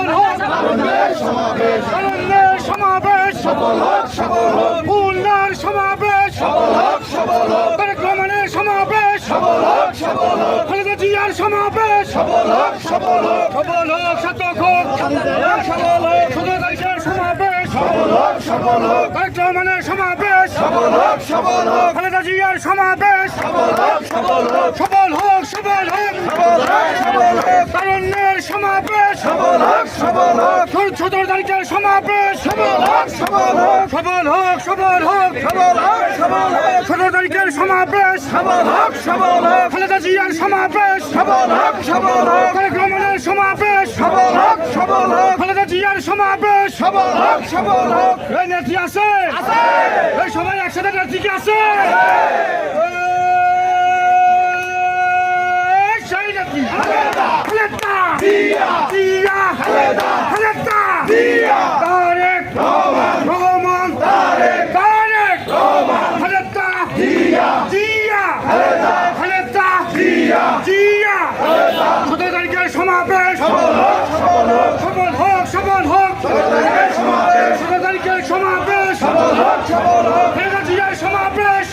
সফল হোক তারুণ্যের সমাবেশ খুলনার সমাবেশ তারেক রহমানের সমাবেশ খালেদা জিয়ার সমাবেশ সফল হোক সার্থক হোক 17 তারিখের সমাবেশ তারেক রহমানের সমাবেশ খালেদা জিয়ার সমাবেশ সফল হোক তারুণ্যের সমাবেশ 17 তারিখের সমাবেশ সফল হোক 17 তারিখের সমাবেশ খালেদা জিয়ার সমাবেশ তারেক রহমানের সমাবেশ খালেদা জিয়ার সমাবেশ এই নেত্রী আছে এই সবাই একসাথে নেত্রী কি আছে সেই নেত্রী খালেদা তারেক রহমান খালেদা জিয়া 17 তারিখের সমাবেশ সফল হোক 17 তারিখের সমাবেশ খালেদা জিয়ার সমাবেশ